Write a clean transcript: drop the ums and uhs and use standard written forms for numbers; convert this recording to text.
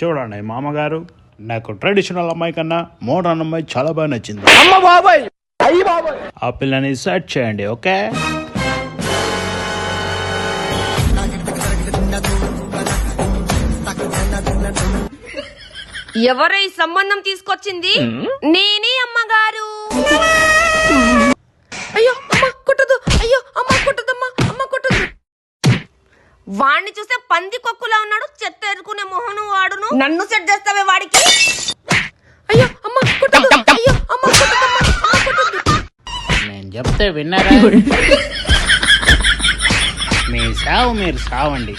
చూడండి మామగారు, నాకు ట్రెడిషనల్ అమ్మాయి కన్నా మోడర్న్ అమ్మాయి చాలా బాగా నచ్చింది. ఆ పిల్లని సెట్ చేయండి. ఓకే, ఎవరై సంబంధం తీసుకొచ్చింది? నేనే అమ్మగారు. అయ్యో అమ్మ కొట్టదు, అయ్యో అమ్మ కొట్టదమ్మా, అమ్మ కొట్టదు. వాణ్ణి చూస్తే పంది కొక్కులా ఉన్నాడు, చెత్త ఎరుకునే మొహను వాడును. నన్ను సెట్ చేస్తావే వాడికి. అయ్యో అమ్మ కొట్టదు, అయ్యో అమ్మ కొట్టదమ్మా, అమ్మ కొట్టదు. నేను చెప్తే విన్నారా? మీ సావు మీరు సావండి.